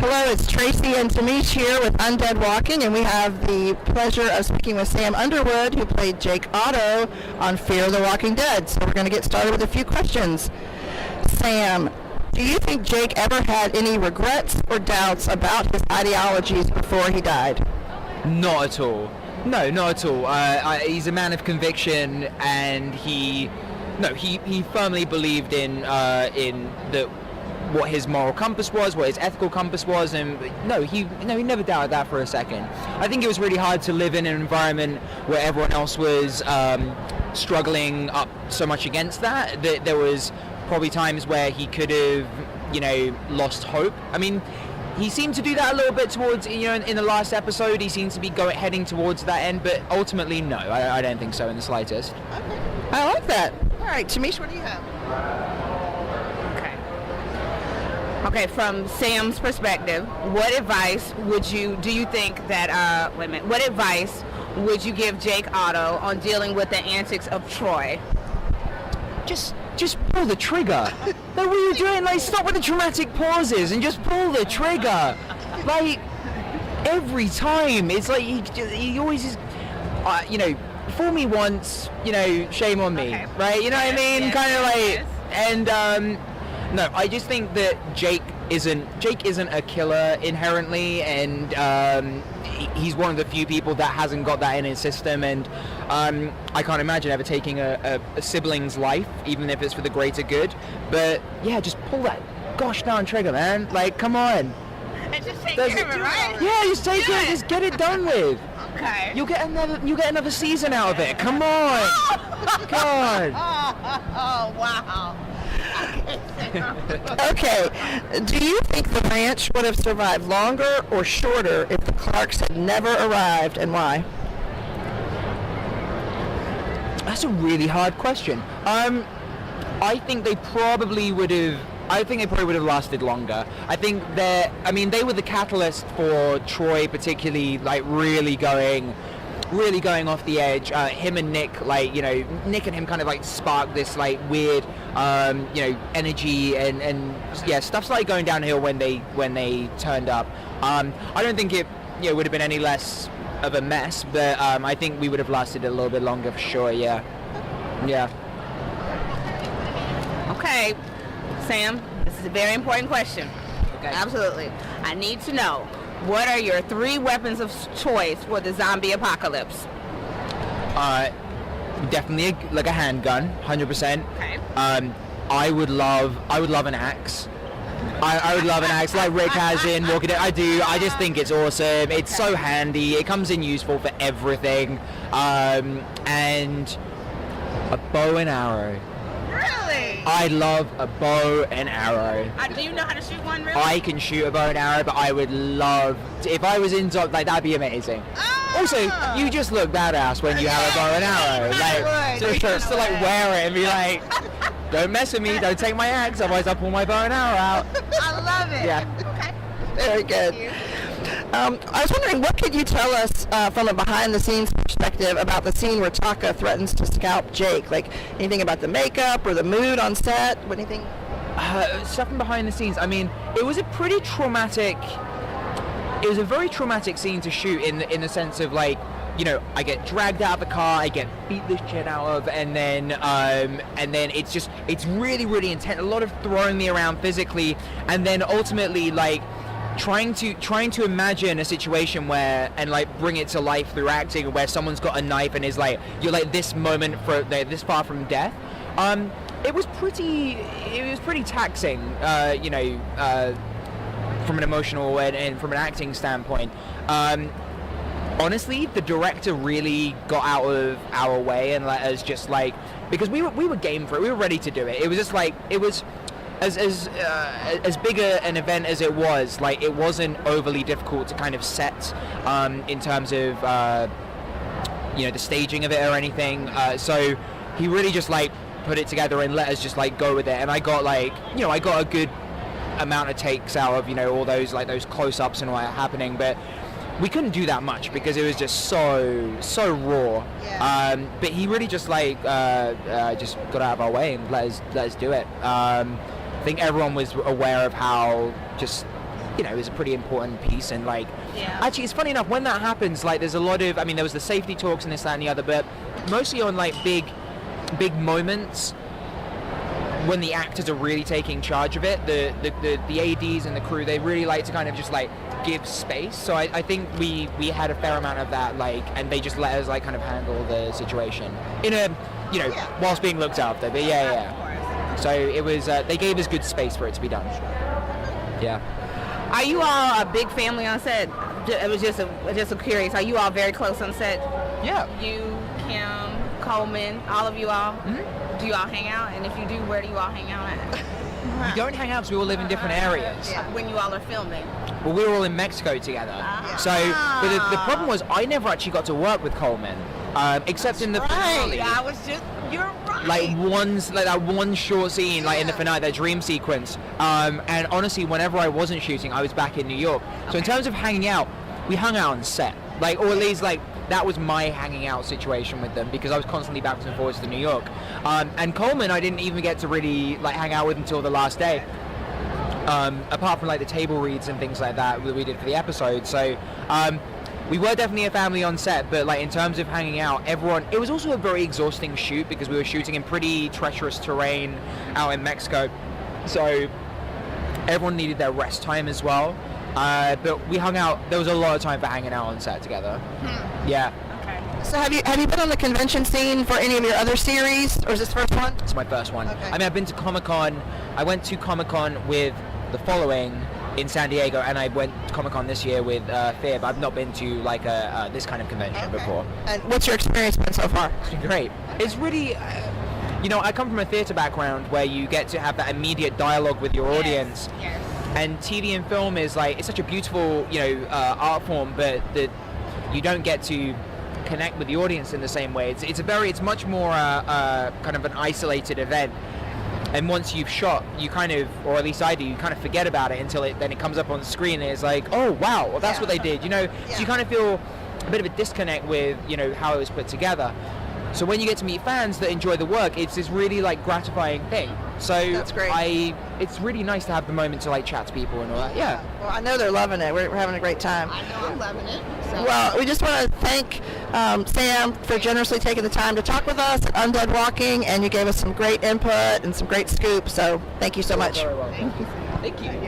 Hello, it's Tracy and Tamish here with Undead Walking, and we have the pleasure of speaking with Sam Underwood, who played Jake Otto on Fear the Walking Dead. So we're going to get started with a few questions. Sam, do you think Jake ever had any regrets or doubts about his ideologies before he died? Not at all. No, not at all. He's a man of conviction, and he firmly believed in what his moral compass was, what his ethical compass was, and he never doubted that for a second. I think it was really hard to live in an environment where everyone else was struggling up so much against that. There was probably times where he could have, lost hope. I mean, he seemed to do that a little bit towards, in the last episode. He seems to be heading towards that end, but ultimately, no, I don't think so in the slightest. Okay. I like that. All right, Tamish, what do you have? Okay, from Sam's perspective, what advice would you give Jake Otto on dealing with the antics of Troy? Just pull the trigger. Like, what are you doing? Like, stop with the dramatic pauses and just pull the trigger. Like, every time. It's like he always is, fool me once, shame on me. Okay. Right? You know what I mean? Yes, kind of like, yes. And, no, I just think that Jake isn't a killer inherently, and he's one of the few people that hasn't got that in his system, and I can't imagine ever taking a sibling's life, even if it's for the greater good. But yeah, just pull that gosh darn trigger, man. Like, come on. And just take care of it, right? Yeah, just take it. Just get it done with. Okay. You'll get another season out of it. Come on. God. Oh, wow. Okay, do you think the ranch would have survived longer or shorter if the Clarks had never arrived, and why? That's a really hard question. I think they probably would have lasted longer. I think they were the catalyst for Troy, particularly, like, really going off the edge. Him and Nick, Nick and him kind of like sparked this like weird, energy and stuff started going downhill when they turned up. I don't think it would have been any less of a mess, but I think we would have lasted a little bit longer for sure. Yeah. Okay, Sam, this is a very important question. Okay. Absolutely. I need to know, what are your 3 weapons of choice for the zombie apocalypse? Definitely like a handgun, 100%. Okay. I would love an axe. I would love an axe like Rick has in Walking Dead. I do. I just think it's awesome. It's so handy. It comes in useful for everything. And a bow and arrow. Really? I love a bow and arrow. Do you know how to shoot one, really? I can shoot a bow and arrow, but I would love to, if I was in top, like, that'd be amazing. Oh! Also, you just look badass when you have a bow and arrow. Like, just to like wear it and be like, don't mess with me, don't take my axe, otherwise I'll pull my bow and arrow out. I love it. Yeah. Okay. Very good. I was wondering, what could you tell us from a behind-the-scenes perspective about the scene where Taka threatens to scalp Jake? Like, anything about the makeup or the mood on set? Anything? Stuff from behind the scenes. I mean, it was a very traumatic scene to shoot in the sense of, like, I get dragged out of the car, I get beat the shit out of, and then it's really, really intense. A lot of throwing me around physically, and then ultimately, like, trying to imagine a situation where, and like bring it to life through acting, where someone's got a knife and is like, you're like this moment they're this far from death. It was pretty taxing, from an emotional and from an acting standpoint. Honestly, the director really got out of our way and let us just like, because we were game for it, we were ready to do it. It was just like, it was as big an event as it was, like, it wasn't overly difficult to kind of set in terms of the staging of it or anything. So he really just like put it together and let us just like go with it. And I got like, I got a good amount of takes out of all those like those close-ups and all that happening, but we couldn't do that much because it was just so raw. Yeah. But he really just like just got out of our way and let us do it. I think everyone was aware of how just you know, is a pretty important piece. And like, Yeah. actually, it's funny enough when that happens. Like, there's a lot of, I mean, there was the safety talks and this, that, and the other, but mostly on like big moments when the actors are really taking charge of it. The ADs and the crew, they really like to kind of just like give space. So I think we had a fair amount of that, like, and they just let us like kind of handle the situation in a, you know, whilst being looked after. But yeah. So it was, they gave us good space for it to be done. Yeah. Are you all a big family on set? It was just curious. Are you all very close on set? Yeah. You, Kim, Coleman, all of you all? Mm-hmm. Do you all hang out? And if you do, where do you all hang out at? We don't hang out because we all live in different areas. When you all are filming. Well, we were all in Mexico together. So, but the problem was I never actually got to work with Coleman, except in the finale. I was just, you're right. Like that one short scene, like in the finale, that dream sequence. And honestly, whenever I wasn't shooting, I was back in New York. So in terms of hanging out, we hung out on set, like, or at least like that was my hanging out situation with them, because I was constantly backwards and forwards to New York. And Coleman, I didn't even get to really like hang out with until the last day. Apart from like the table reads and things like that we did for the episode. So we were definitely a family on set, but like in terms of hanging out, everyone, it was also a very exhausting shoot because we were shooting in pretty treacherous terrain out in Mexico. So everyone needed their rest time as well. But we hung out, there was a lot of time for hanging out on set together. Yeah. So have you been on the convention scene for any of your other series, or is this first one? It's my first one. Okay. I mean, I've been to Comic-Con. I went to Comic-Con with The Following in San Diego, and I went to Comic-Con this year with Fib. I've not been to like this kind of convention before. And what's your experience been so far? It's been great. It's really, you know, I come from a theatre background where you get to have that immediate dialogue with your audience. Yes. And TV and film is like, it's such a beautiful, you know, art form, but that you don't get to connect with the audience in the same way. It's much more kind of an isolated event. And once you've shot, you kind of, or at least I do, you kind of forget about it until then it comes up on the screen and it's like, oh wow, well that's what they did, you know. So you kind of feel a bit of a disconnect with, you know, how it was put together. So when you get to meet fans that enjoy the work, it's this really like gratifying thing. So That's great. It's really nice to have the moment to like chat to people and all that. Yeah. Well, I know they're loving it. We're having a great time. I know I'm loving it. So. Well, we just want to thank Sam for generously taking the time to talk with us at Undead Walking, and you gave us some great input and some great scoops, so thank you so much. Very well. Thank you.